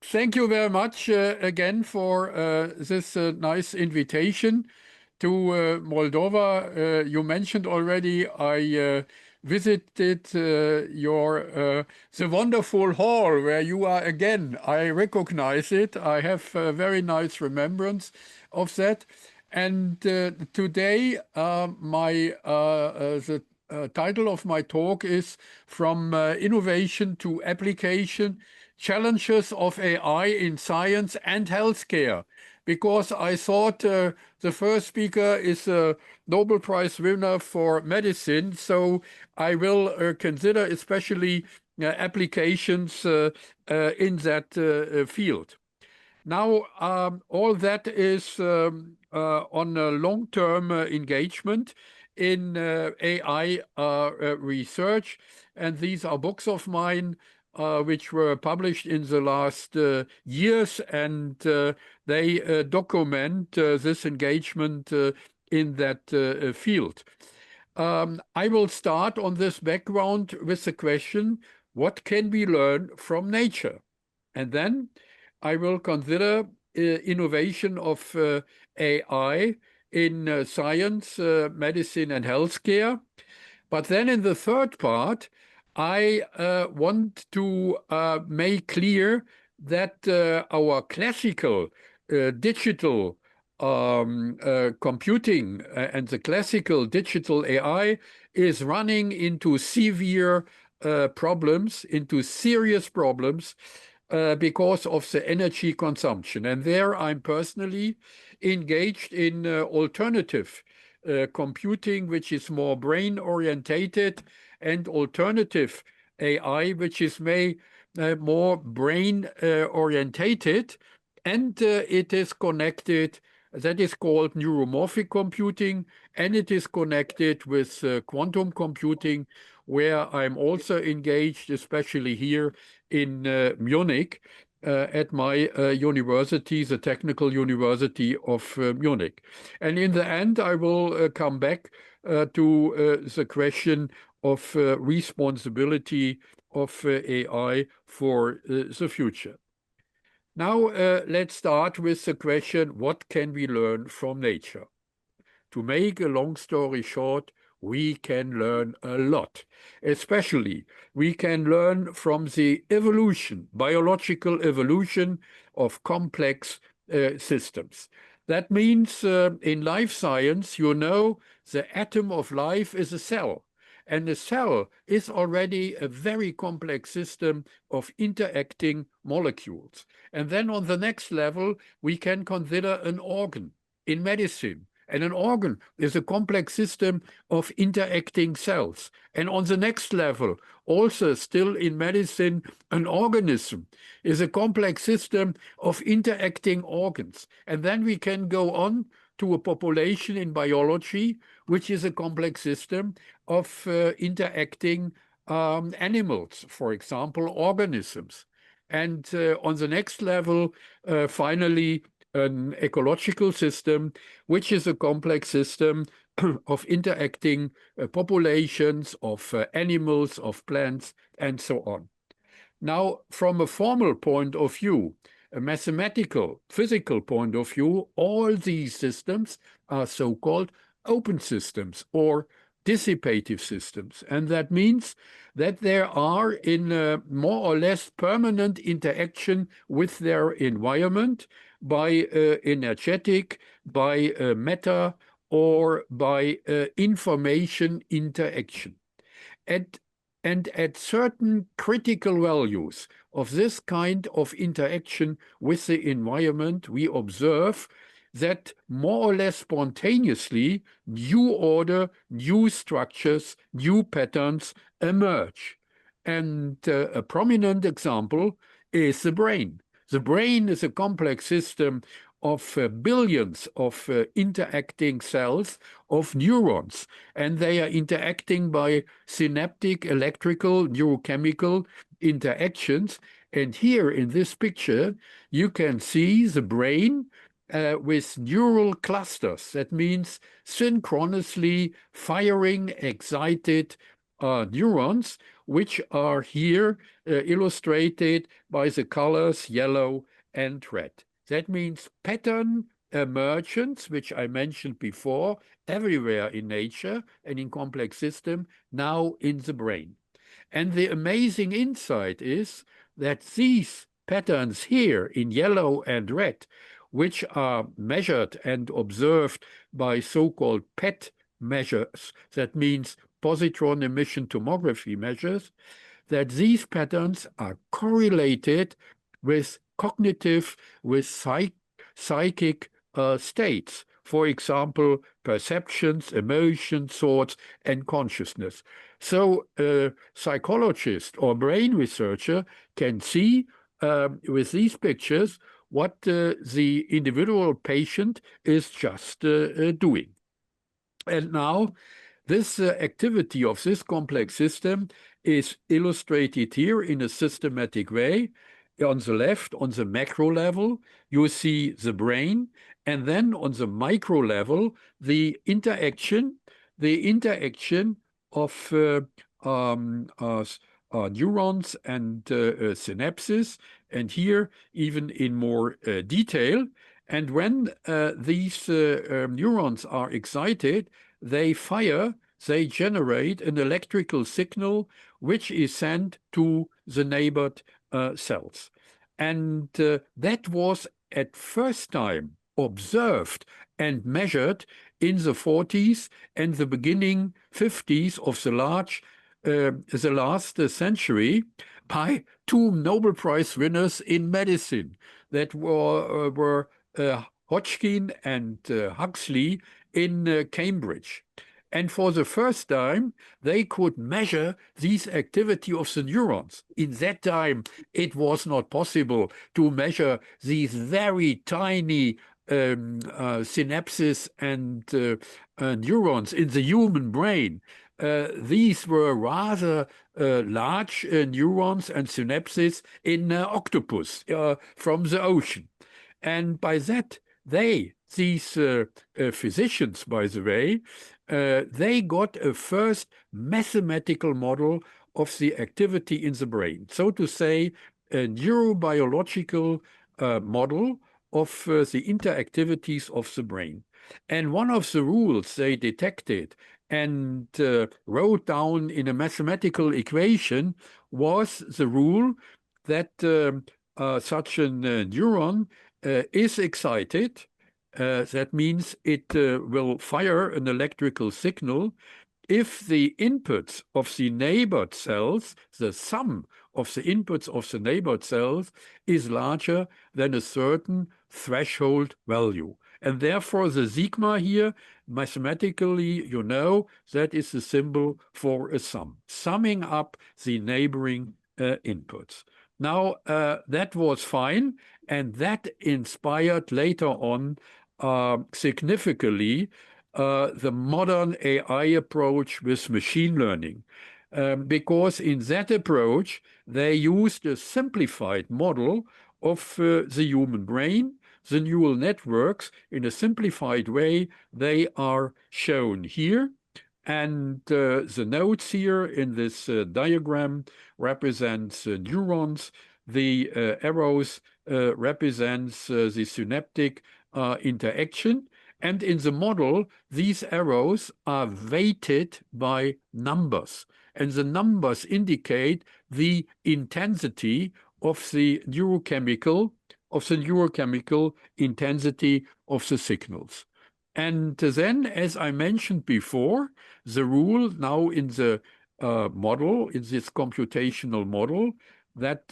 Thank you very much again for this nice invitation to Moldova. You mentioned already I visited the wonderful hall where you are again. I recognize it. I have a very nice remembrance of that. And today, the title of my talk is From Innovation to Application, Challenges of AI in Science and Healthcare. Because I thought the first speaker is a Nobel Prize winner for medicine, so I will consider especially applications in that field. Now, all that is on a long-term engagement in AI research, and these are books of mine which were published in the last years, and they document this engagement in that field. I will start on this background with the question, what can we learn from nature? And then I will consider innovation of AI in science, medicine, and healthcare. But then in the third part, I want to make clear that our classical digital computing and the classical digital AI is running into severe problems, into serious problems, because of the energy consumption. And there I'm personally engaged in alternative computing, which is more brain-orientated, and alternative AI, which is more brain-orientated, and it is connected. That is called neuromorphic computing, and it is connected with quantum computing, where I'm also engaged, especially here in Munich, at my university, the Technical University of Munich. And in the end, I will come back to the question of responsibility of AI for the future. Now, let's start with the question, what can we learn from nature? To make a long story short, we can learn a lot. Especially, we can learn from the evolution, biological evolution of complex systems. That means in life science, you know, the atom of life is a cell. And a cell is already a very complex system of interacting molecules. And then on the next level, we can consider an organ in medicine. And an organ is a complex system of interacting cells. And on the next level, also still in medicine, an organism is a complex system of interacting organs. And then we can go on to a population in biology, which is a complex system of interacting animals, for example, organisms. And on the next level, finally, an ecological system, which is a complex system of interacting populations of animals, of plants, and so on. Now, from a formal point of view, a mathematical, physical point of view, all these systems are so-called open systems or dissipative systems. And that means that they are in a more or less permanent interaction with their environment by energetic, by matter, or by information interaction. And at certain critical values of this kind of interaction with the environment, we observe that more or less spontaneously, new order, new structures, new patterns emerge. And a prominent example is the brain. The brain is a complex system of billions of interacting cells of neurons, and they are interacting by synaptic, electrical, neurochemical interactions. And here in this picture, you can see the brain with neural clusters. That means synchronously firing excited neurons, which are here illustrated by the colors yellow and red. That means pattern emergence, which I mentioned before, everywhere in nature and in complex system, now in the brain. And the amazing insight is that these patterns here in yellow and red, which are measured and observed by so-called PET measures, that means positron emission tomography measures, that these patterns are correlated with cognitive, with psychic states. For example, perceptions, emotions, thoughts, and consciousness. So a psychologist or brain researcher can see with these pictures what the individual patient is just doing. And now this activity of this complex system is illustrated here in a systematic way. On the left, on the macro level, you see the brain, and then on the micro level, the interaction of neurons and synapses, and here even in more detail. And when these neurons are excited, they fire, they generate an electrical signal which is sent to the neighbored cells. And that was at first time observed and measured in the 40s and the beginning 50s of the last century by two Nobel Prize winners in medicine that were Hodgkin and Huxley in Cambridge. And for the first time, they could measure this activity of the neurons. In that time, it was not possible to measure these very tiny synapses and neurons in the human brain. These were rather large neurons and synapses in octopus from the ocean. And by that, these physicians, by the way, they got a first mathematical model of the activity in the brain. So to say, a neurobiological model of the interactivities of the brain. And one of the rules they detected and wrote down in a mathematical equation was the rule that such a neuron is excited. That means it will fire an electrical signal if the inputs of the neighbored cells, the sum of the inputs of the neighbored cells, is larger than a certain threshold value. And therefore, the sigma here, mathematically, you know, that is the symbol for a sum, summing up the neighboring inputs. Now, that was fine, and that inspired later on significantly the modern AI approach with machine learning. Because in that approach, they used a simplified model of the human brain, the neural networks. In a simplified way, they are shown here. And the nodes here in this diagram represents neurons. The arrows represents the synaptic interaction. And in the model, these arrows are weighted by numbers. And the numbers indicate the intensity of the neurochemical intensity of the signals. And then, as I mentioned before, the rule now in the model, in this computational model, that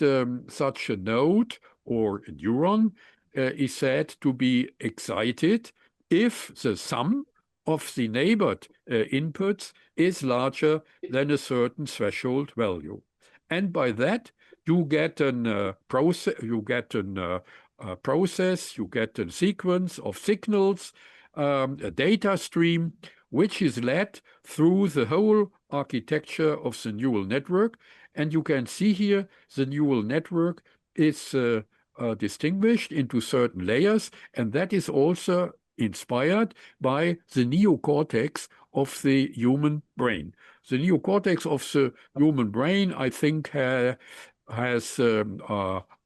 such a node or a neuron is said to be excited if the sum of the neighbored inputs is larger than a certain threshold value. And by that, you get a process, you get a sequence of signals, a data stream, which is led through the whole architecture of the neural network. And you can see here the neural network is distinguished into certain layers, and that is also inspired by the neocortex of the human brain. The neocortex of the human brain, I think, has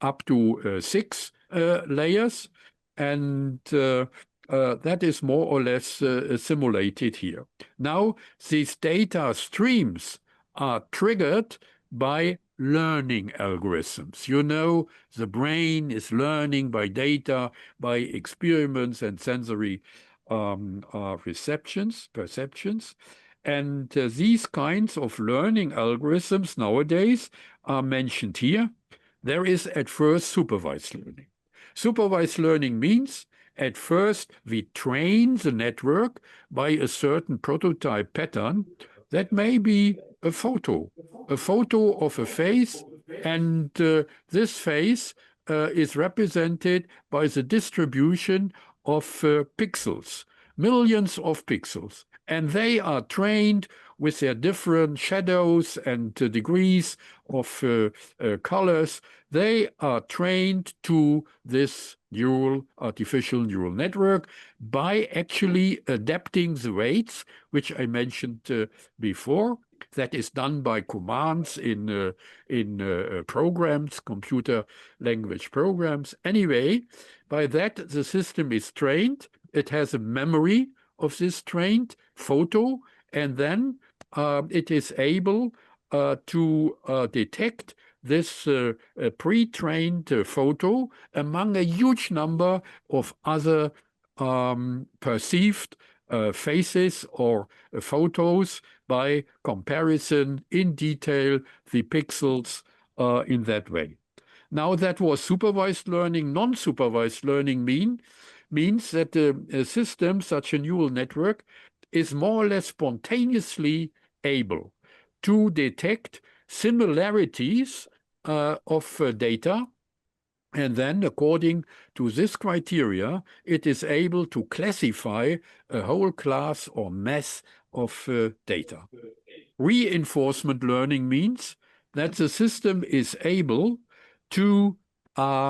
up to 6 layers, and that is more or less simulated here. Now, these data streams are triggered by learning algorithms. You know, the brain is learning by data, by experiments and sensory perceptions. And these kinds of learning algorithms nowadays are mentioned here. There is at first supervised learning. Supervised learning means at first we train the network by a certain prototype pattern that may be a photo of a face, and this face is represented by the distribution of pixels, millions of pixels, and they are trained with their different shadows and degrees of colors. They are trained to this artificial neural network by actually adapting the weights, which I mentioned before. That is done by commands in programs, computer language programs. Anyway, by that, the system is trained. It has a memory of this trained photo, and then it is able to detect this pre-trained photo among a huge number of other perceived faces or photos by comparison in detail the pixels in that way. Now, that was supervised learning. Non-supervised learning means that a system, such a neural network, is more or less spontaneously able to detect similarities of data, and then, according to this criteria, it is able to classify a whole class or mass of data. Reinforcement learning means that the system is able to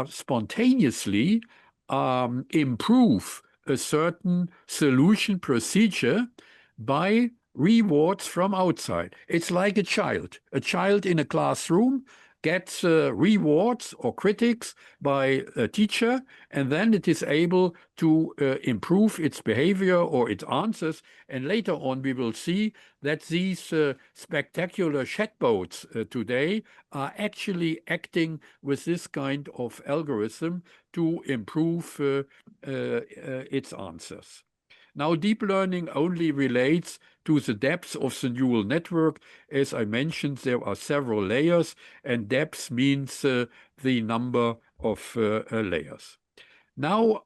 spontaneously improve a certain solution procedure by rewards from outside. It's like a child. A child in a classroom gets rewards or critics by a teacher, and then it is able to improve its behavior or its answers. And later on, we will see that these spectacular chatbots today are actually acting with this kind of algorithm to improve its answers. Now, deep learning only relates to the depth of the neural network. As I mentioned, there are several layers, and depth means the number of layers. Now,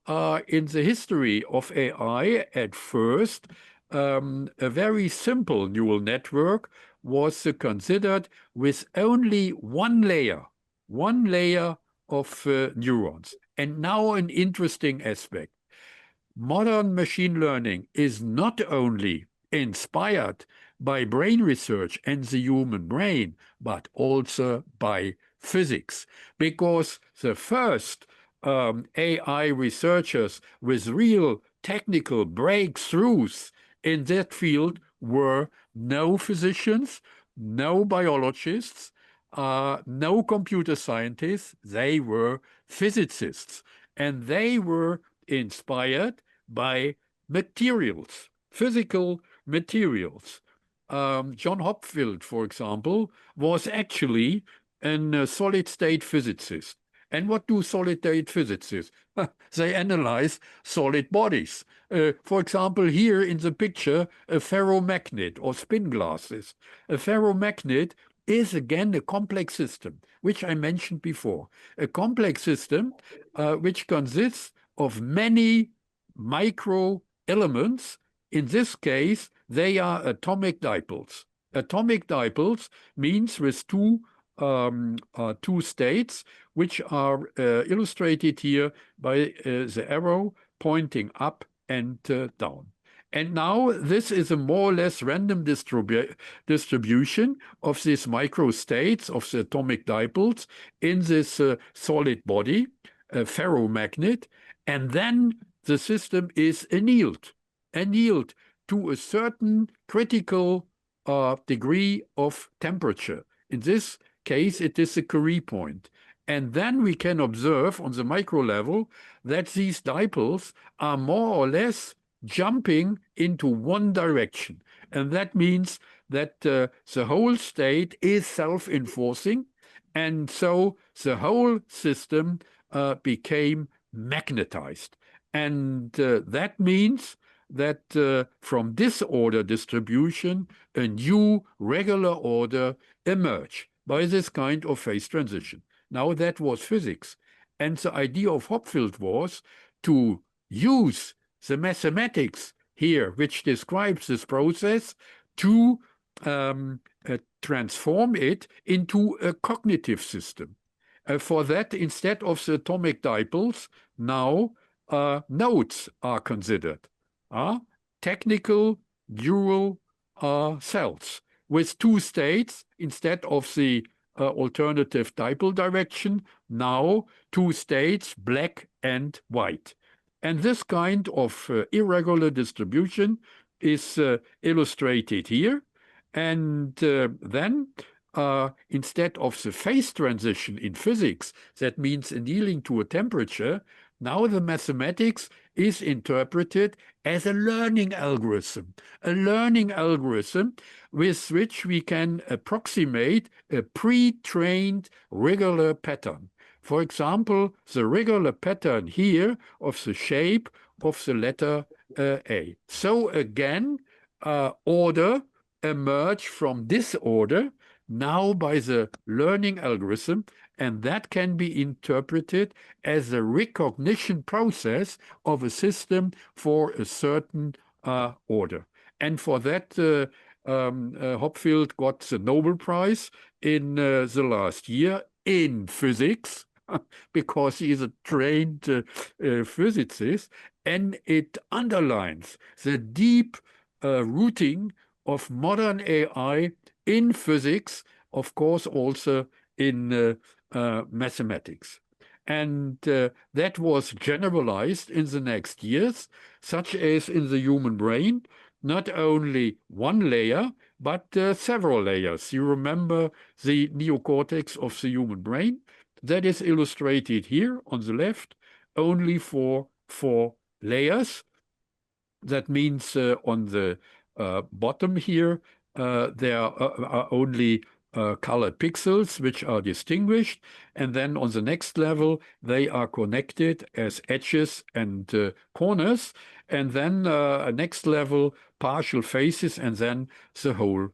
in the history of AI, at first, a very simple neural network was considered with only one layer of neurons. And now an interesting aspect. Modern machine learning is not only inspired by brain research and the human brain, but also by physics, because the first AI researchers with real technical breakthroughs in that field were no physicians, no biologists, no computer scientists. They were physicists, and they were inspired by materials, physical materials. John Hopfield, for example, was actually a solid-state physicist. And what do solid-state physicists? They analyze solid bodies. For example, here in the picture, a ferromagnet or spin glasses. A ferromagnet is again a complex system, which I mentioned before. A complex system which consists of many micro elements. In this case, they are atomic dipoles. Atomic dipoles means with two states, which are illustrated here by the arrow pointing up and down. And now this is a more or less random distribution of these microstates of the atomic dipoles in this solid body, a ferromagnet, and then the system is annealed to a certain critical degree of temperature. In this case, it is the Curie point. And then we can observe on the micro level that these dipoles are more or less jumping into one direction. And that means that the whole state is self-enforcing. And so the whole system became magnetized. And that means that from disorder distribution, a new regular order emerged by this kind of phase transition. Now that was physics. And the idea of Hopfield was to use the mathematics here, which describes this process, to transform it into a cognitive system. For that, instead of the atomic dipoles, now nodes are considered. Technical neural cells with two states instead of the alternative dipole direction, now two states, black and white. And this kind of irregular distribution is illustrated here. And then instead of the phase transition in physics, that means annealing to a temperature, now the mathematics is interpreted as a learning algorithm with which we can approximate a pre-trained regular pattern. For example, the regular pattern here of the shape of the letter A. So again, order emerge from disorder now by the learning algorithm, and that can be interpreted as a recognition process of a system for a certain order. And for that, Hopfield got the Nobel Prize in the last year in physics, because he is a trained physicist, and it underlines the deep rooting of modern AI in physics, of course, also in mathematics. And that was generalized in the next years, such as in the human brain, not only one layer, but several layers. You remember the neocortex of the human brain? That is illustrated here on the left, only for 4 layers. That means on the bottom here, there are only colored pixels which are distinguished, and then on the next level they are connected as edges and corners, and then next level partial faces, and then the whole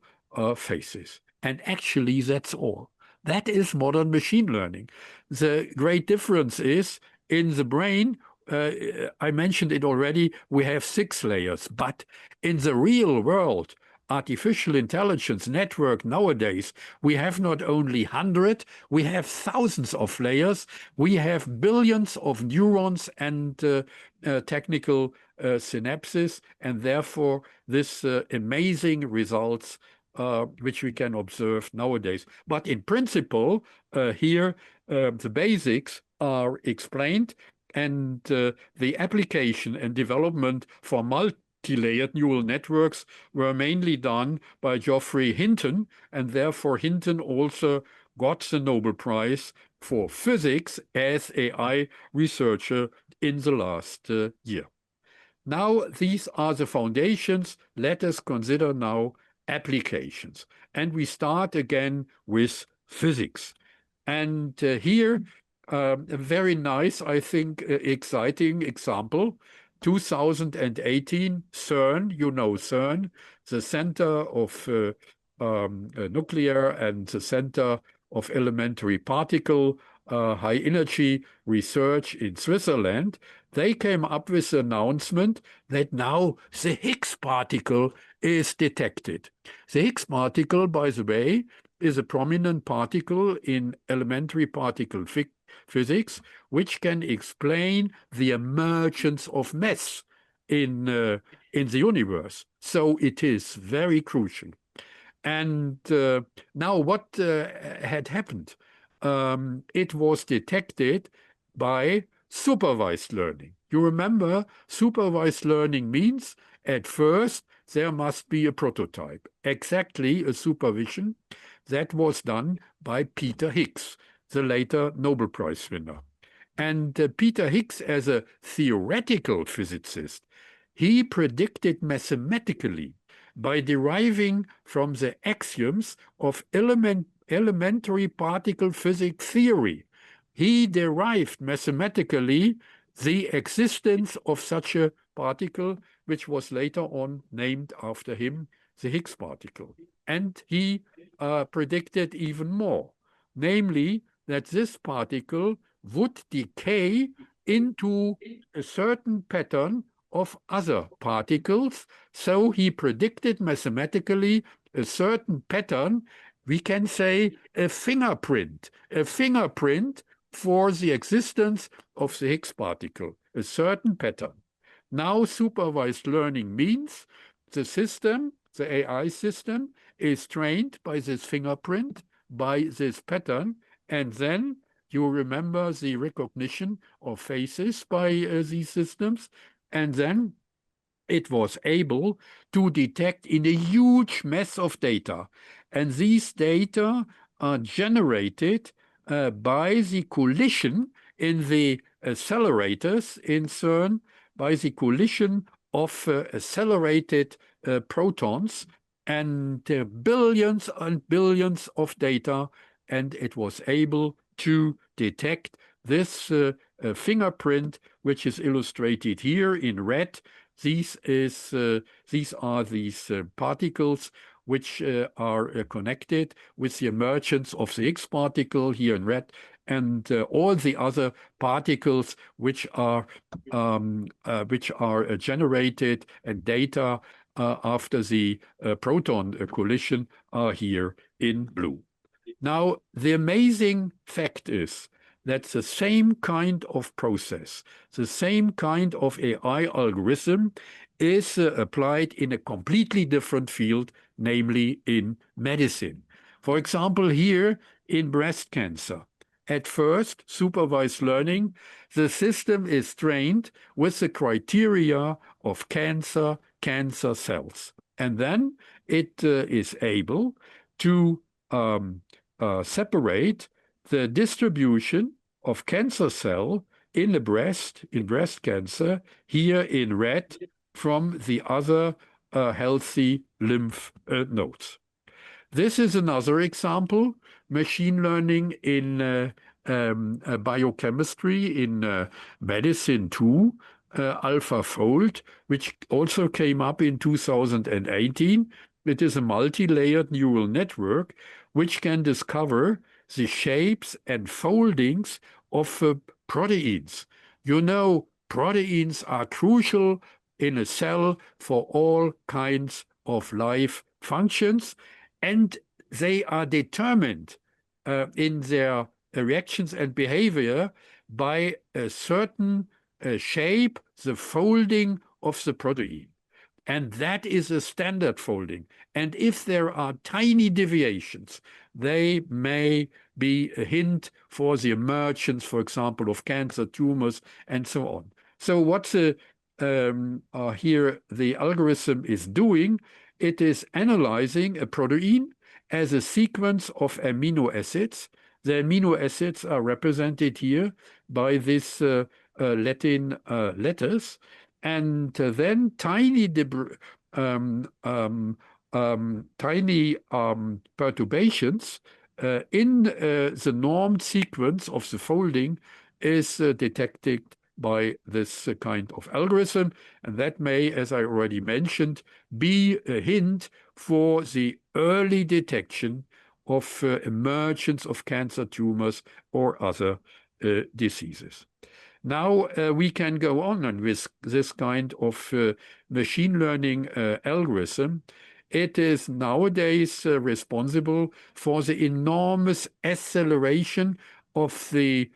faces. And actually that's all. That is modern machine learning. The great difference is in the brain, I mentioned it already, we have 6 layers, but in the real world, artificial intelligence network nowadays, we have not only 100, we have thousands of layers. We have billions of neurons and technical synapses, and therefore this amazing results which we can observe nowadays. But in principle, here the basics are explained, and the application and development for multi-layered neural networks were mainly done by Geoffrey Hinton, and therefore Hinton also got the Nobel Prize for physics as AI researcher in the last year. Now, these are the foundations. Let us consider now applications. And we start again with physics. And here, a very nice, I think, exciting example. 2018, CERN, you know CERN, the Center of Nuclear and the Center of Elementary Particle High Energy Research in Switzerland, they came up with the announcement that now the Higgs particle is detected. The Higgs particle, by the way, is a prominent particle in elementary particle physics, which can explain the emergence of mass in the universe. So it is very crucial. And now what had happened? It was detected by supervised learning. You remember, supervised learning means at first there must be a prototype. Exactly a supervision that was done by Peter Higgs, the later Nobel Prize winner. And Peter Higgs, as a theoretical physicist, he predicted mathematically by deriving from the axioms of elementary particle physics theory. He derived mathematically the existence of such a particle, which was later on named after him, the Higgs particle. And he predicted even more, namely that this particle would decay into a certain pattern of other particles. So he predicted mathematically a certain pattern, we can say a fingerprint for the existence of the Higgs particle, a certain pattern. Now supervised learning means the system, the AI system, is trained by this fingerprint, by this pattern, and then you remember the recognition of faces by these systems, and then it was able to detect in a huge mass of data. And these data are generated by the collision in the accelerators in CERN, by the collision of accelerated protons, and billions and billions of data, and it was able to detect this fingerprint, which is illustrated here in red. These are these particles which are connected with the emergence of the Higgs particle here in red, and all the other particles which are generated and data after the proton collision are here in blue. Now, the amazing fact is that the same kind of process, the same kind of AI algorithm is applied in a completely different field, namely in medicine. For example, here in breast cancer, at first, supervised learning, the system is trained with the criteria of cancer cells. And then it is able to separate the distribution of cancer cell in the breast, in breast cancer, here in red, from the other healthy lymph nodes. This is another example, machine learning in biochemistry, in medicine too, AlphaFold, which also came up in 2018. It is a multi-layered neural network which can discover the shapes and foldings of proteins. You know, proteins are crucial in a cell for all kinds of life functions, and they are determined in their reactions and behavior by a certain shape, the folding of the protein. And that is a standard folding. And if there are tiny deviations, they may be a hint for the emergence, for example, of cancer tumors and so on. So what here the algorithm is doing, it is analyzing a protein as a sequence of amino acids. The amino acids are represented here by these Latin letters. And then tiny perturbations in the normed sequence of the folding is detected by this kind of algorithm. And that may, as I already mentioned, be a hint for the early detection of emergence of cancer tumors or other diseases. Now we can go on with this kind of machine learning algorithm. It is nowadays responsible for the enormous acceleration of the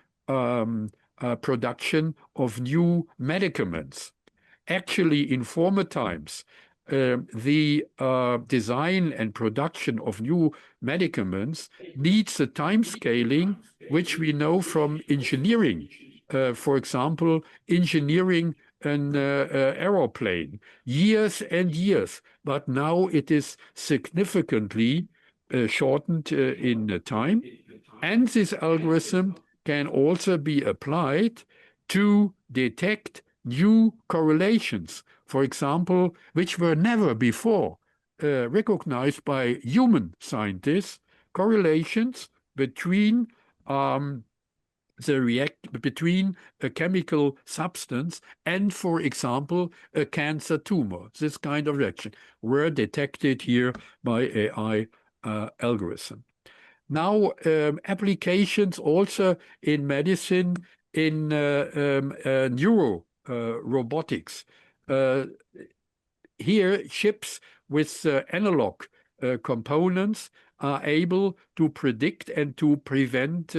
production of new medicaments. Actually, in former times, the design and production of new medicaments needs a time scaling which we know from engineering. For example, engineering an aeroplane, years and years, but now it is significantly shortened in time. And this algorithm can also be applied to detect new correlations, for example, which were never before recognized by human scientists, correlations between between a chemical substance and, for example, a cancer tumor. This kind of reaction were detected here by AI algorithm. Now, applications also in medicine, in neuro robotics. Here, chips with analog components are able to predict and to prevent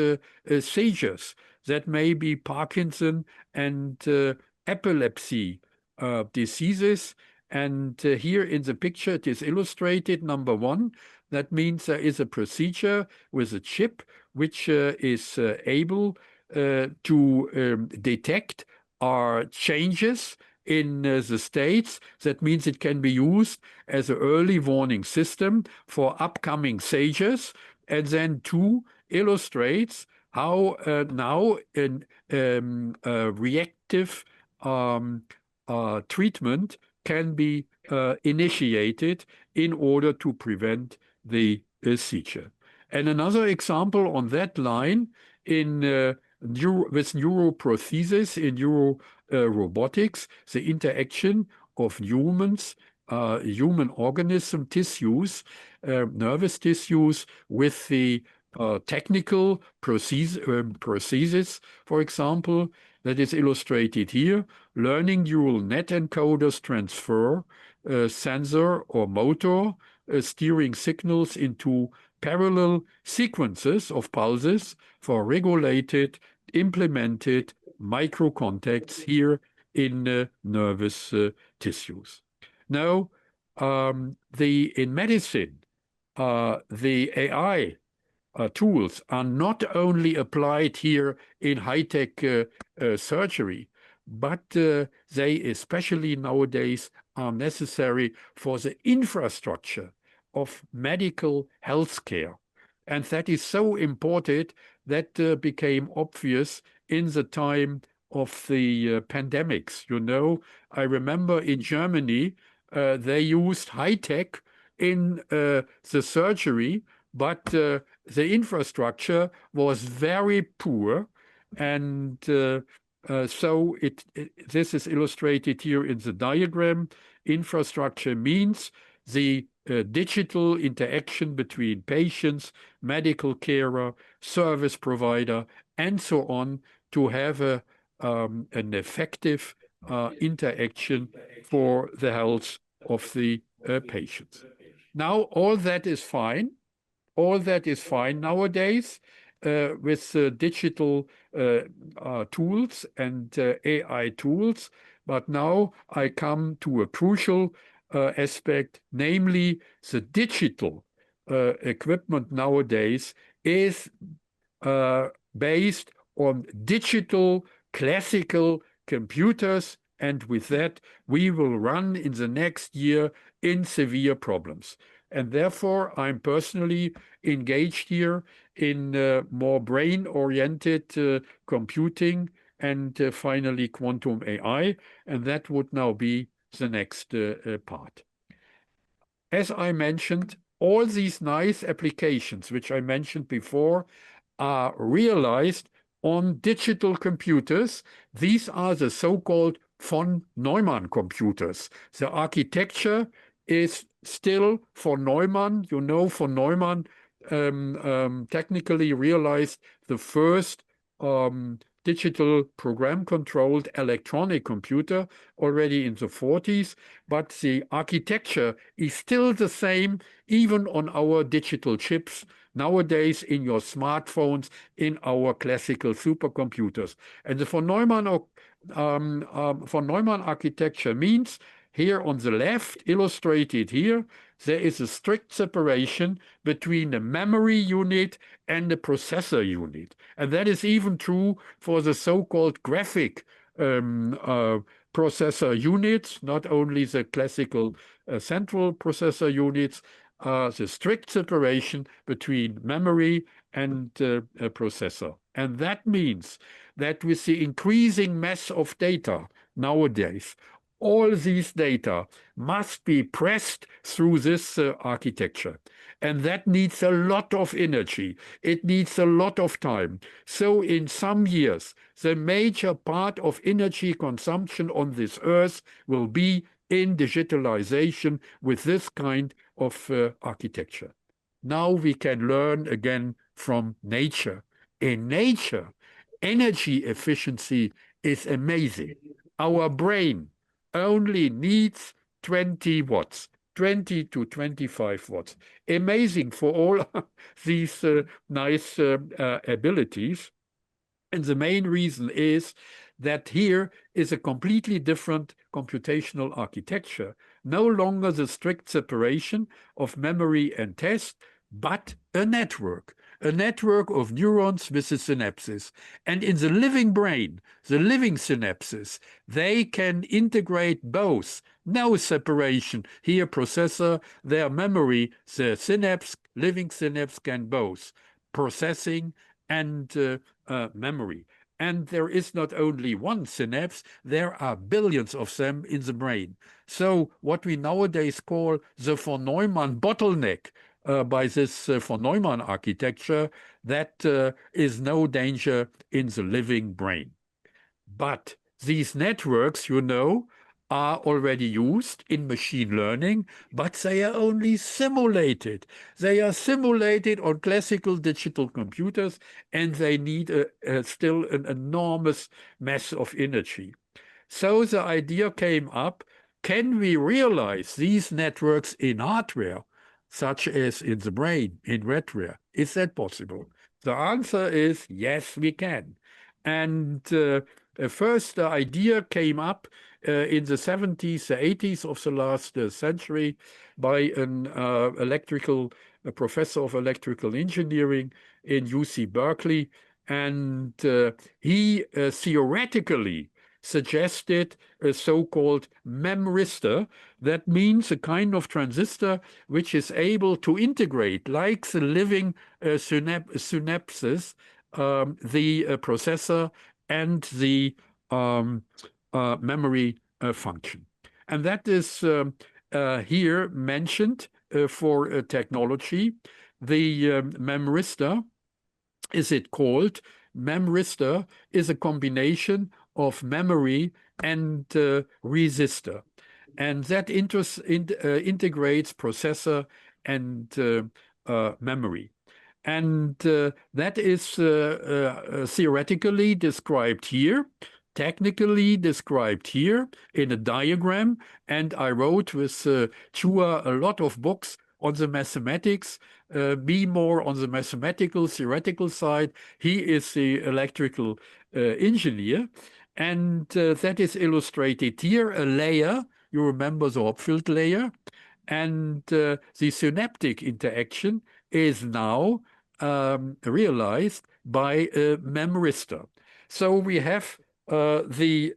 seizures that may be Parkinson and epilepsy diseases. And here in the picture, it is illustrated, number one. That means there is a procedure with a chip which is able to detect changes in the states. That means it can be used as an early warning system for upcoming seizures. And then two, illustrates how now reactive treatment can be initiated in order to prevent the seizure. And another example on that line with neuroprosthesis in neuro robotics, the interaction of humans, human organism tissues, nervous tissues with the technical prosthesis, for example, that is illustrated here. Learning neural net encoders transfer sensor or motor steering signals into parallel sequences of pulses for regulated, implemented microcontacts here in nervous tissues. Now, in medicine, the AI tools are not only applied here in high-tech surgery, but they especially nowadays are necessary for the infrastructure of medical health care. And that is so important that became obvious in the time of the pandemics. You know, I remember in Germany, they used high-tech in the surgery, but the infrastructure was very poor. And so this is illustrated here in the diagram. Infrastructure means the digital interaction between patients, medical carer, service provider, and so on, to have an effective interaction for the health of the patients. Now, all that is fine. All that is fine nowadays with digital tools and AI tools. But now I come to a crucial aspect, namely the digital equipment nowadays is based on digital classical computers, and with that we will run in the next year in severe problems. And therefore I'm personally engaged here in more brain-oriented computing and finally quantum AI, and that would now be the next part. As I mentioned, all these nice applications, which I mentioned before, are realized on digital computers. These are the so-called von Neumann computers. The architecture is still von Neumann. You know, von Neumann technically realized the first digital program-controlled electronic computer already in the 40s, but the architecture is still the same even on our digital chips nowadays, in your smartphones, in our classical supercomputers. And the von Neumann architecture means, here on the left, illustrated here, there is a strict separation between the memory unit and the processor unit. And that is even true for the so-called graphic processor units, not only the classical central processor units, the strict separation between memory and a processor. And that means that with the increasing mass of data nowadays, all these data must be pressed through this architecture. And that needs a lot of energy. It needs a lot of time. So in some years, the major part of energy consumption on this earth will be in digitalization with this kind of architecture. Now we can learn again from nature. In nature, energy efficiency is amazing. Our brain only needs 20 watts, 20 to 25 watts. Amazing for all these nice abilities. And the main reason is that here is a completely different computational architecture. No longer the strict separation of memory and test, but a network of neurons with a synapses. And in the living brain, the living synapses, they can integrate both. No separation. Here, processor, their memory, the synapse, living synapse can both. Processing and memory. And there is not only one synapse, there are billions of them in the brain. So what we nowadays call the von Neumann bottleneck, by this von Neumann architecture, that is no danger in the living brain. But these networks, you know, are already used in machine learning, but they are only simulated. They are simulated on classical digital computers, and they need still an enormous mass of energy. So the idea came up, can we realize these networks in hardware, such as in the brain, in redware? Is that possible? The answer is yes, we can. And first, the idea came up in the 70s, the 80s of the last century by an a professor of electrical engineering in UC Berkeley. And he theoretically suggested a so-called memristor. That means a kind of transistor which is able to integrate, like the living synapses, the processor and the memory function. And that is here mentioned for technology. The memristor, is it called? Memristor is a combination of memory and resistor. And that integrates processor and memory. And that is theoretically described here, technically described here in a diagram. And I wrote with Chua a lot of books on the mathematics, me more on the mathematical, theoretical side. He is the electrical engineer. And that is illustrated here, a layer. You remember the Hopfield layer. And the synaptic interaction is now realized by a memristor. So we have the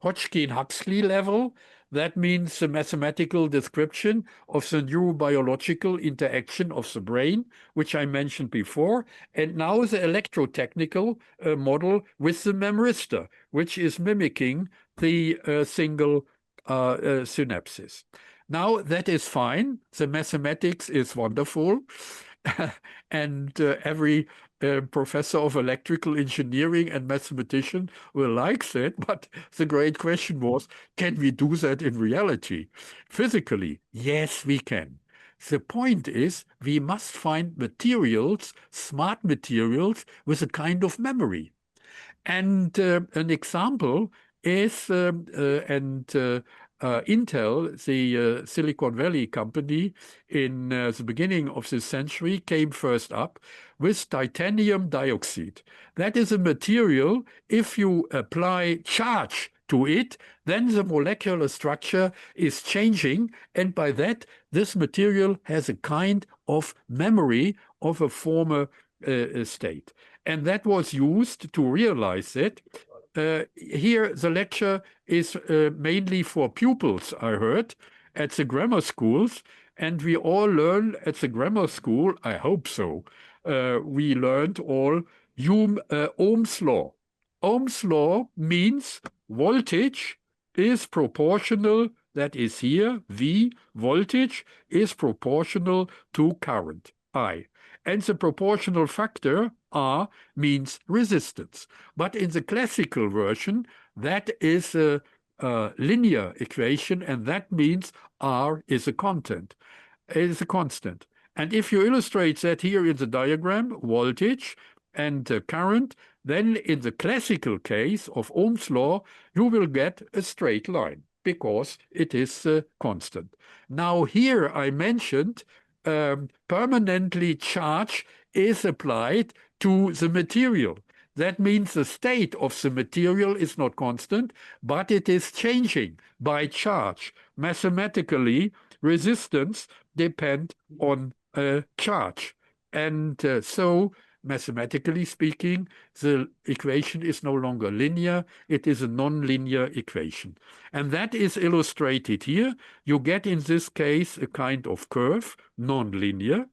Hodgkin-Huxley level. That means the mathematical description of the neurobiological interaction of the brain, which I mentioned before. And now the electrotechnical model with the memristor, which is mimicking the single synapses. Now, that is fine. The mathematics is wonderful. And every professor of electrical engineering and mathematician will like that. But the great question was, can we do that in reality? Physically, yes, we can. The point is, we must find materials, smart materials, with a kind of memory. And an example is, Intel, the Silicon Valley company, in the beginning of this century, came first up with titanium dioxide. That is a material, if you apply charge to it, then the molecular structure is changing, and by that, this material has a kind of memory of a former state. And that was used to realize it here the lecture is mainly for pupils, I heard, at the grammar schools, and we all learn at the grammar school, I hope so, we learned all Ohm's law. Ohm's law means voltage is proportional, that is here, V, voltage is proportional to current, I. And the proportional factor, R, means resistance. But in the classical version, that is a linear equation, and that means R is a constant. And if you illustrate that here in the diagram, voltage and current, then in the classical case of Ohm's law, you will get a straight line because it is constant. Now here I mentioned permanently charge is applied to the material. That means the state of the material is not constant, but it is changing by charge. Mathematically, resistance depends on charge. And so, mathematically speaking, the equation is no longer linear. It is a nonlinear equation. And that is illustrated here. You get in this case a kind of curve, nonlinear.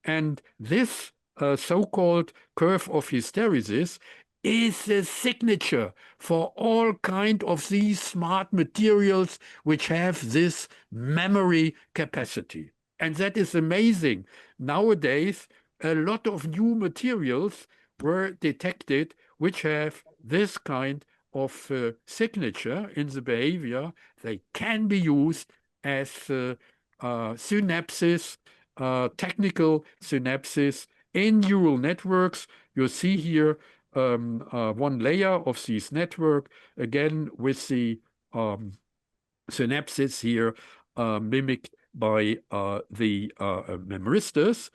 And this so-called curve of hysteresis is a signature for all kinds of these smart materials which have this memory capacity. And that is amazing. Nowadays, a lot of new materials were detected which have this kind of signature in the behavior. They can be used as synapses, technical synapses in neural networks. You see here one layer of this network, again with the synapses here mimicked by the memristus,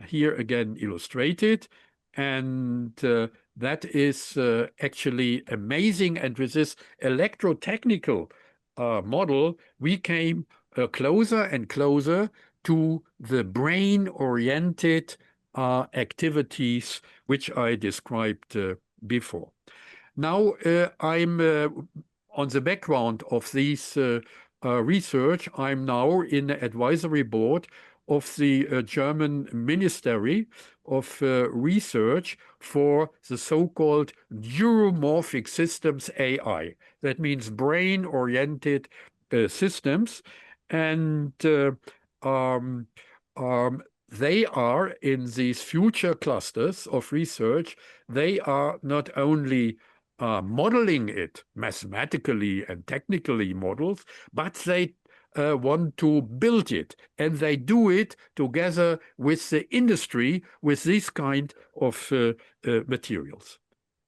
here again illustrated. And that is actually amazing. And with this electrotechnical model, we came closer and closer to the brain-oriented activities which I described before. Now, I'm on the background of this research. I'm now in the advisory board of the German Ministry of Research for the so-called neuromorphic systems AI. That means brain-oriented systems. And they are in these future clusters of research, they are not only modeling it mathematically and technically models, but they want to build it, and they do it together with the industry with this kind of materials.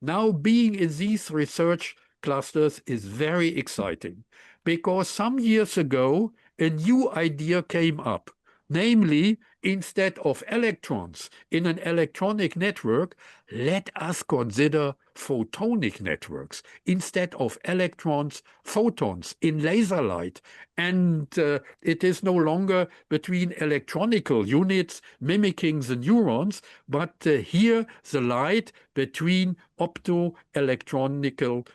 Now, being in these research clusters is very exciting because some years ago a new idea came up. Namely, instead of electrons in an electronic network, let us consider photonic networks. Instead of electrons, photons in laser light. And it is no longer between electronical units mimicking the neurons, but here the light between optoelectronical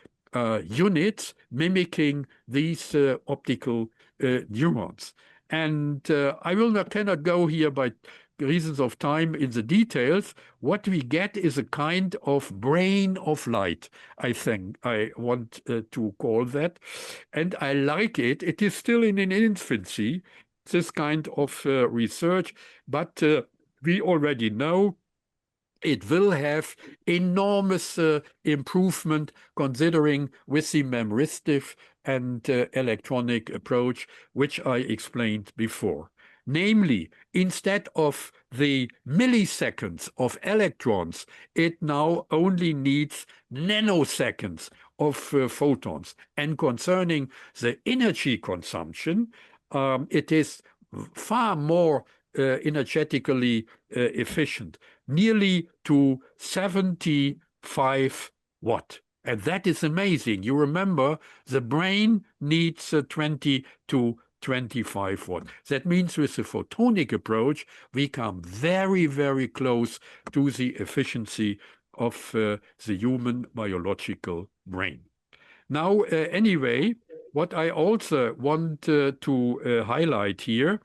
units mimicking these optical neurons. And cannot go here by reasons of time in the details. What we get is a kind of brain of light, I think I want to call that. And I like it. It is still in an infancy, this kind of research, but we already know it will have enormous improvement considering with the memristive and electronic approach, which I explained before. Namely, instead of the milliseconds of electrons, it now only needs nanoseconds of photons. And concerning the energy consumption, it is far more energetically efficient, nearly to 75 watt. And that is amazing. You remember the brain needs 20 to 25 watt. That means with the photonic approach, we come very, very close to the efficiency of the human biological brain. Now, anyway, what I also want to highlight here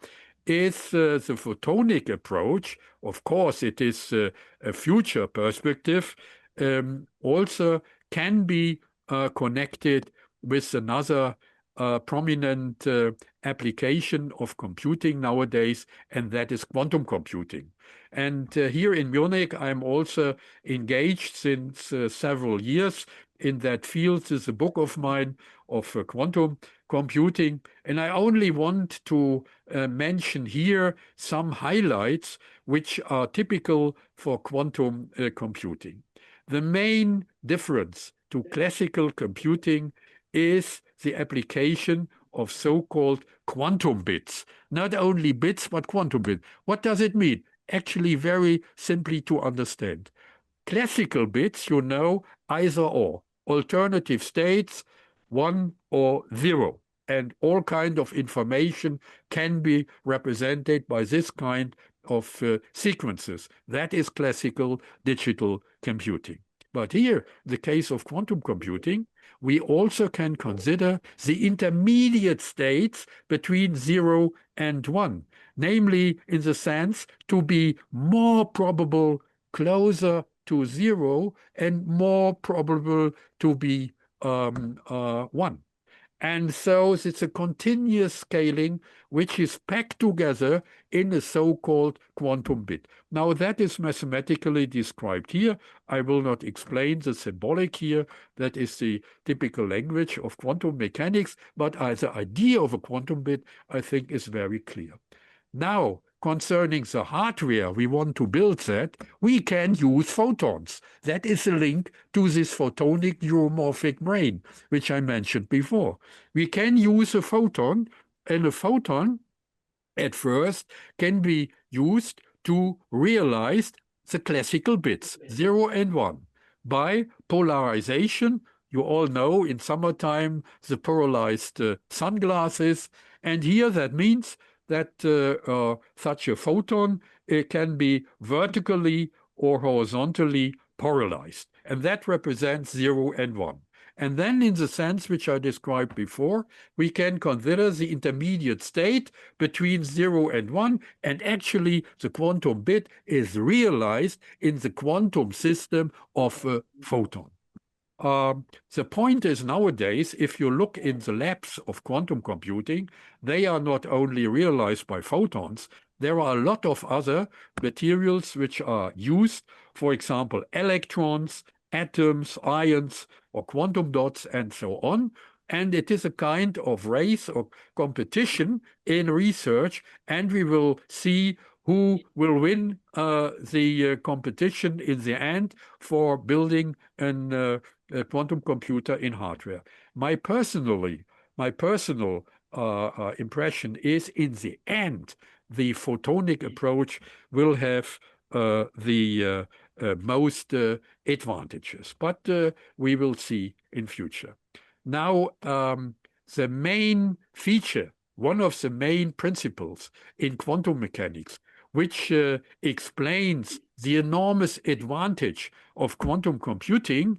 is the photonic approach. Of course, it is a future perspective, also can be connected with another prominent application of computing nowadays, and that is quantum computing. And here in Munich, I'm also engaged since several years in that field. There's a book of mine of quantum computing, and I only want to mention here some highlights which are typical for quantum computing. The main difference to classical computing is the application of so-called quantum bits. Not only bits, but quantum bits. What does it mean? Actually, very simply to understand. Classical bits, you know, either or, alternative states, 1 or 0. And all kind of information can be represented by this kind of sequences. That is classical digital computing. But here, the case of quantum computing, we also can consider the intermediate states between 0 and 1, namely in the sense to be more probable closer to 0 and more probable to be 1. And so it's a continuous scaling which is packed together in a so-called quantum bit. Now that is mathematically described here. I will not explain the symbolic here. That is the typical language of quantum mechanics, but the idea of a quantum bit, I think, is very clear. Now, concerning the hardware we want to build that, we can use photons. That is a link to this photonic neuromorphic brain, which I mentioned before. We can use a photon, and a photon at first can be used to realize the classical bits, 0 and 1, by polarization. You all know in summertime the polarized sunglasses, and here that means that such a photon can be vertically or horizontally polarized. And that represents 0 and 1. And then in the sense which I described before, we can consider the intermediate state between 0 and 1, and actually the quantum bit is realized in the quantum system of a photon. The point is nowadays, if you look in the labs of quantum computing, they are not only realized by photons, there are a lot of other materials which are used, for example, electrons, atoms, ions, or quantum dots, and so on. And it is a kind of race or competition in research, and we will see who will win the competition in the end for building a quantum computer in hardware. My personal impression is, in the end, the photonic approach will have the most advantages, but we will see in future. Now, the main feature, one of the main principles in quantum mechanics, which explains the enormous advantage of quantum computing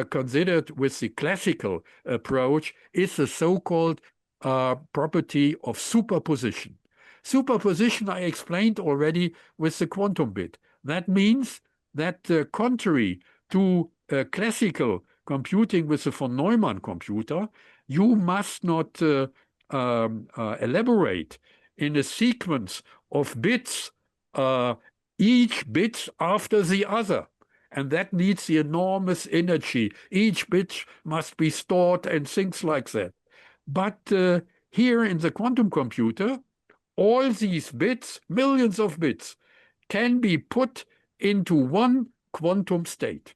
considered with the classical approach, is the so-called property of superposition. Superposition I explained already with the quantum bit. That means that contrary to classical computing with the von Neumann computer, you must not elaborate in a sequence of bits, each bit after the other. And that needs the enormous energy. Each bit must be stored and things like that. But here in the quantum computer, all these bits, millions of bits, can be put into one quantum state.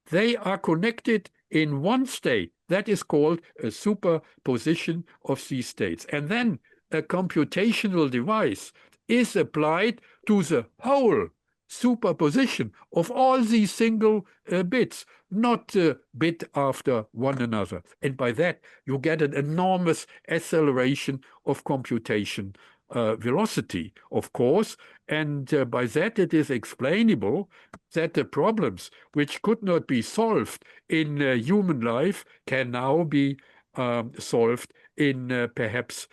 They are connected in one state. That is called a superposition of these states. And then a computational device is applied to the whole superposition of all these single bits, not bit after one another. And by that, you get an enormous acceleration of computation velocity, of course, and by that it is explainable that the problems which could not be solved in human life can now be solved in perhaps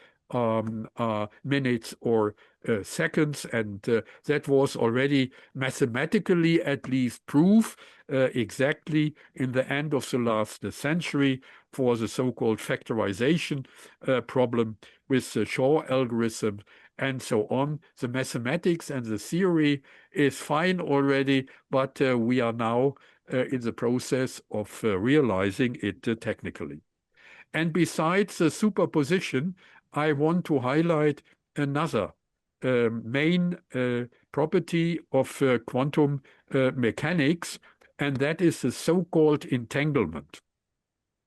minutes or seconds, and that was already mathematically at least proof exactly in the end of the last century for the so-called factorization problem with the Shaw algorithm and so on. The mathematics and the theory is fine already, but we are now in the process of realizing it technically. And besides the superposition, I want to highlight another main property of quantum mechanics, and that is the so-called entanglement.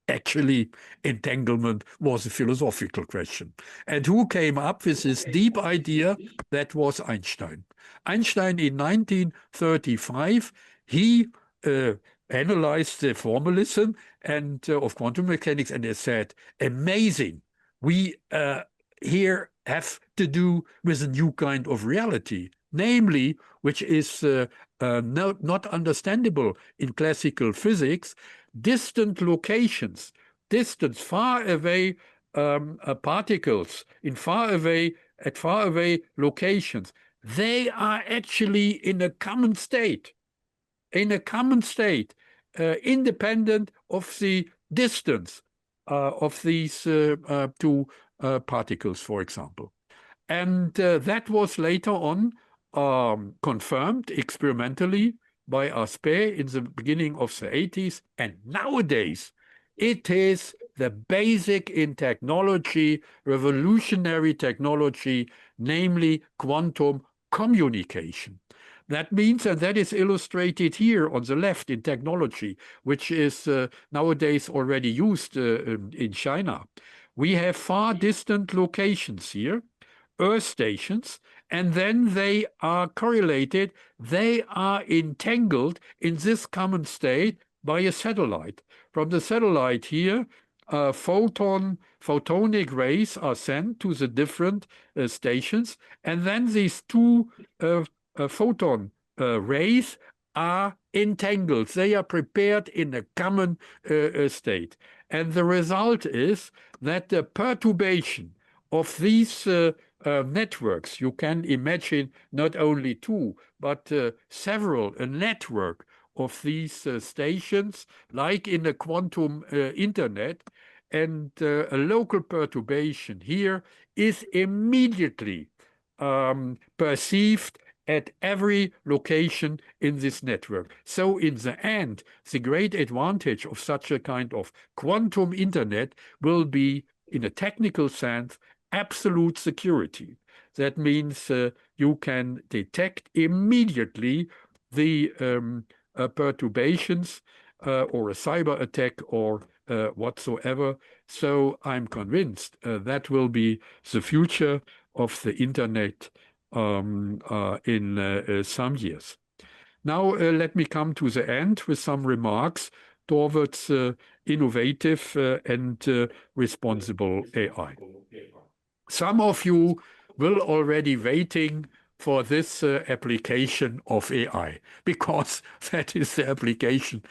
Actually, entanglement was a philosophical question. And who came up with this deep idea? That was Einstein. Einstein in 1935, he analyzed the formalism and of quantum mechanics, and he said, amazing, we here have to do with a new kind of reality, namely, which is not understandable in classical physics, distant locations, far away particles at far away locations, they are actually in a common state, independent of the distance of these two particles, for example. And that was later on confirmed experimentally by spre in the beginning of the 80s. And nowadays, it is the basic in technology, revolutionary technology, namely quantum communication. That means, and that is illustrated here on the left in technology, which is nowadays already used in China. We have far distant locations here, Earth stations, and then they are correlated, they are entangled in this common state by a satellite. From the satellite here, photonic rays are sent to the different stations, and then these two photon rays are entangled. They are prepared in a common state. And the result is that the perturbation of these networks, you can imagine not only two, but several, a network of these stations, like in a quantum internet, and a local perturbation here is immediately perceived at every location in this network. So in the end, the great advantage of such a kind of quantum internet will be, in a technical sense, absolute security. That means you can detect immediately the perturbations or a cyber attack or whatsoever. So I'm convinced that will be the future of the internet in some years. Now let me come to the end with some remarks towards innovative and responsible AI. Some of you will already waiting for this application of AI, because that is the application.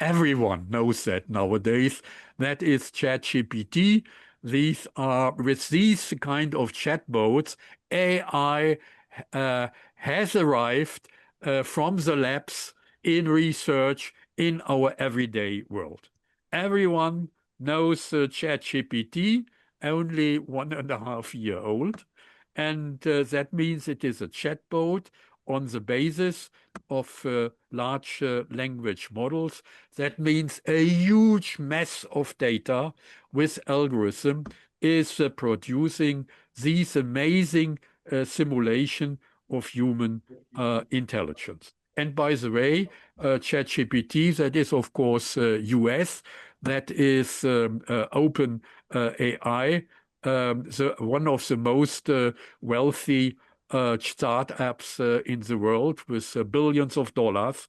Everyone knows that nowadays. That is ChatGPT. These are, with these kind of chatbots, AI has arrived from the labs in research in our everyday world. Everyone knows ChatGPT, only 1.5 years old. And that means it is a chatbot on the basis of large language models. That means a huge mass of data with algorithm is producing these amazing simulation of human intelligence. And by the way, ChatGPT, that is of course US, that is open AI, one of the most wealthy startups in the world with billions of dollars.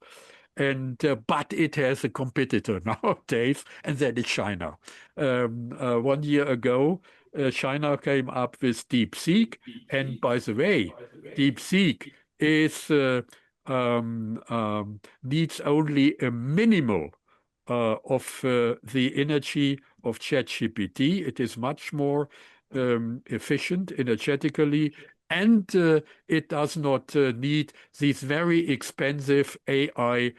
And but it has a competitor nowadays, and that is China. 1 year ago, China came up with DeepSeek. And by the way, DeepSeek is needs only a minimal of the energy of ChatGPT. It is much more efficient energetically, and it does not need these very expensive AI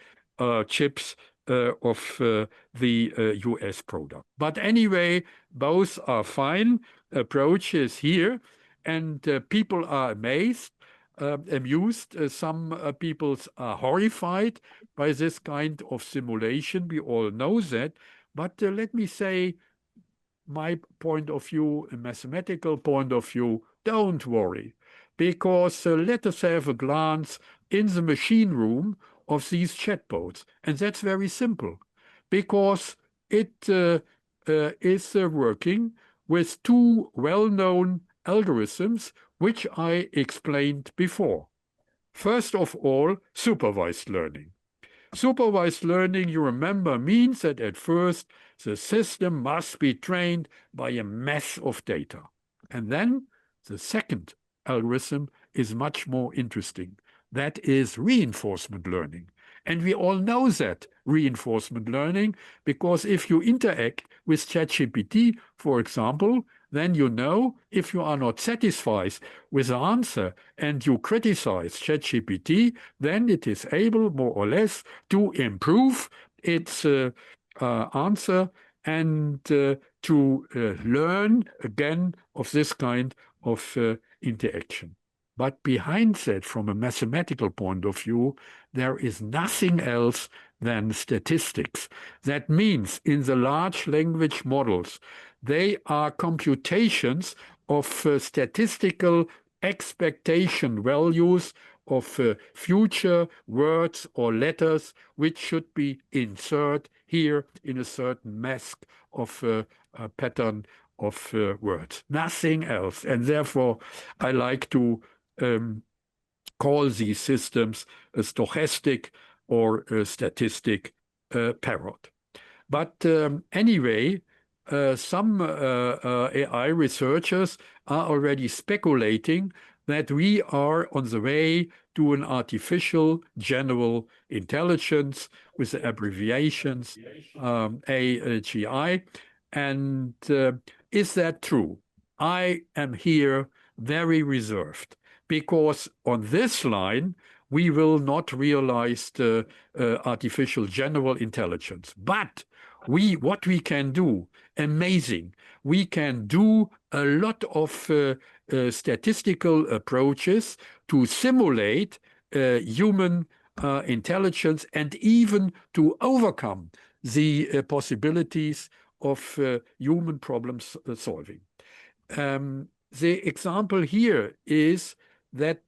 chips of the US product. But anyway, both are fine approaches here, and people are amazed, amused. Some people are horrified by this kind of simulation. We all know that. But let me say, my point of view, a mathematical point of view, don't worry, because let us have a glance in the machine room of these chatbots. And that's very simple, because it is working with two well-known algorithms, which I explained before. First of all, supervised learning. Supervised learning, you remember, means that at first the system must be trained by a mass of data. And then the second algorithm is much more interesting. That is reinforcement learning. And we all know that reinforcement learning, because if you interact with ChatGPT, for example, then you know if you are not satisfied with the answer and you criticize ChatGPT, then it is able more or less to improve its answer and to learn again of this kind of interaction. But behind that, from a mathematical point of view, there is nothing else than statistics. That means in the large language models, they are computations of statistical expectation values of future words or letters, which should be inserted here in a certain mask of a pattern of words. Nothing else. And therefore, I like to call these systems a stochastic or a statistic parrot. But anyway, some AI researchers are already speculating that we are on the way to an artificial general intelligence with the abbreviations AGI. And is that true? I am here very reserved, because on this line, we will not realize the artificial general intelligence. But what we can do, amazing. We can do a lot of statistical approaches to simulate human intelligence and even to overcome the possibilities of human problem solving. The example here is that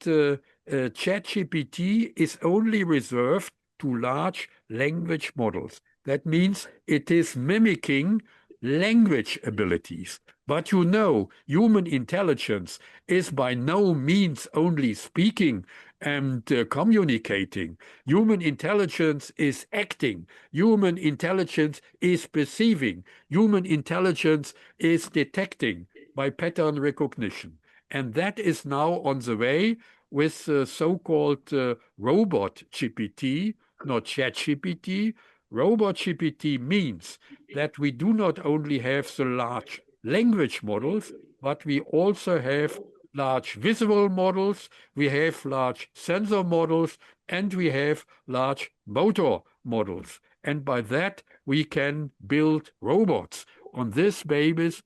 ChatGPT is only reserved to large language models. That means it is mimicking language abilities. But you know, human intelligence is by no means only speaking and communicating. Human intelligence is acting. Human intelligence is perceiving. Human intelligence is detecting by pattern recognition. And that is now on the way with so-called robot GPT, not ChatGPT. Robot GPT means that we do not only have the large language models, but we also have large visual models, we have large sensor models, and we have large motor models. And by that, we can build robots on this basis,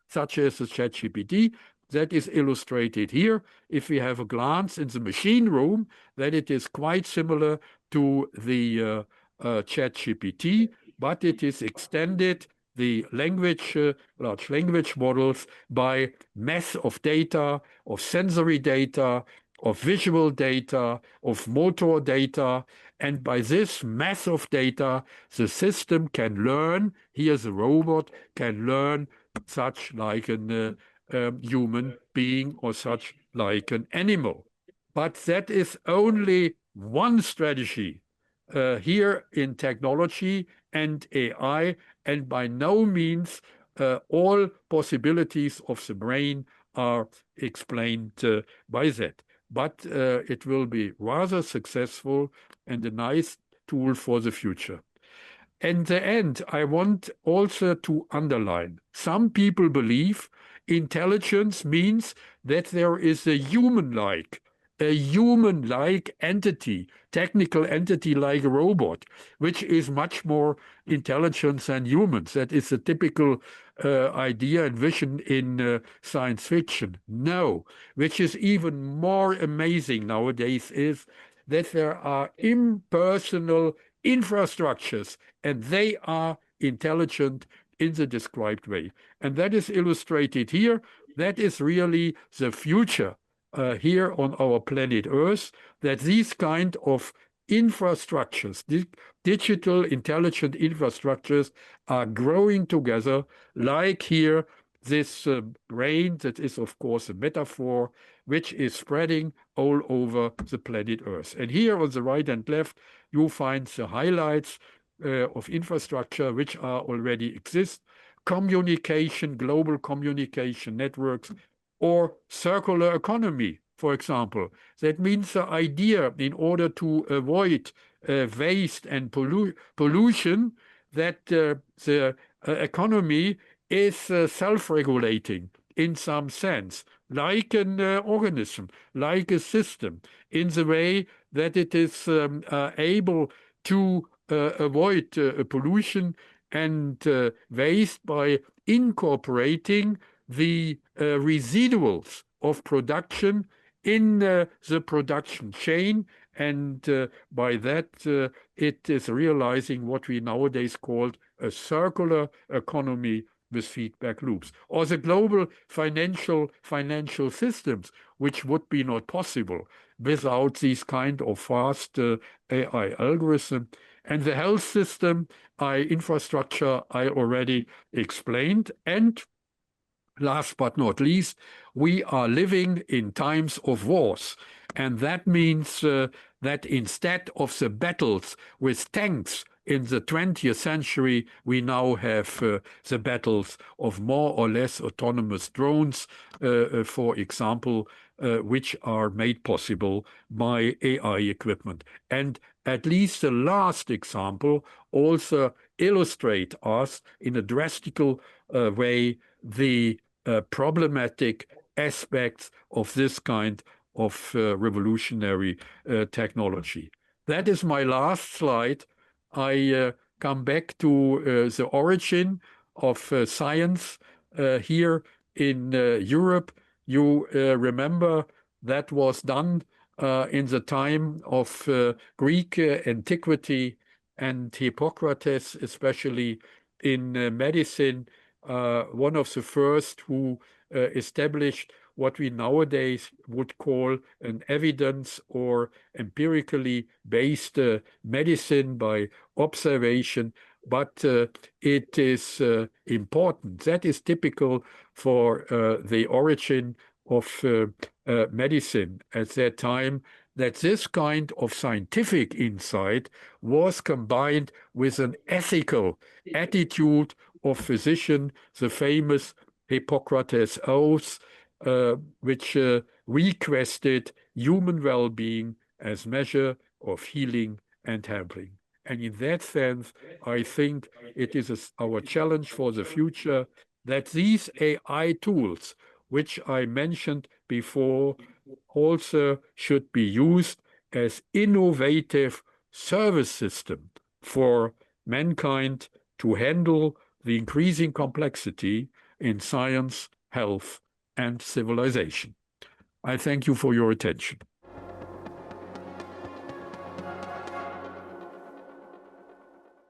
such as the ChatGPT. That is illustrated here. If we have a glance in the machine room, then it is quite similar to the ChatGPT, but it is extended, the language, large language models, by mass of data, of sensory data, of visual data, of motor data. And by this mass of data, the system can learn, here the robot can learn such like an human being or such like an animal. But that is only one strategy here in technology and AI, and by no means all possibilities of the brain are explained by that. But it will be rather successful and a nice tool for the future. In the end, I want also to underline, some people believe intelligence means that there is a human-like entity, technical entity like a robot, which is much more intelligent than humans. That is a typical idea and vision in science fiction. No, which is even more amazing nowadays is that there are impersonal infrastructures, and they are intelligent in the described way. And that is illustrated here. That is really the future here on our planet Earth, that these kind of infrastructures, digital intelligent infrastructures, are growing together, like here, this brain that is, of course, a metaphor, which is spreading all over the planet Earth. And here on the right and left, you find the highlights of infrastructure which are already exist: communication, global communication networks, or circular economy, for example. That means the idea, in order to avoid waste and pollution, that the economy is self-regulating in some sense, like an organism, like a system, in the way that it is able to avoid pollution and waste by incorporating the residuals of production in the production chain, and by that it is realizing what we nowadays call a circular economy with feedback loops, or the global financial systems, which would be not possible without these kind of fast AI algorithm. And the health system infrastructure I already explained. And last but not least, we are living in times of wars. And that means that instead of the battles with tanks in the 20th century, we now have the battles of more or less autonomous drones, for example, which are made possible by AI equipment. And at least the last example also illustrates us in a drastical way the problematic aspects of this kind of revolutionary technology. That is my last slide. I come back to the origin of science here in Europe. You remember that was done in the time of Greek antiquity, and Hippocrates, especially in medicine, one of the first who established what we nowadays would call an evidence or empirically based medicine by observation. But it is important. That is typical for the origin of medicine at that time, that this kind of scientific insight was combined with an ethical attitude of physician, the famous Hippocrates Oath, which requested human well-being as measure of healing and helping. And in that sense, I think it is our challenge for the future that these AI tools, which I mentioned before, also should be used as innovative service system for mankind to handle the increasing complexity in science, health, and civilization. I thank you for your attention.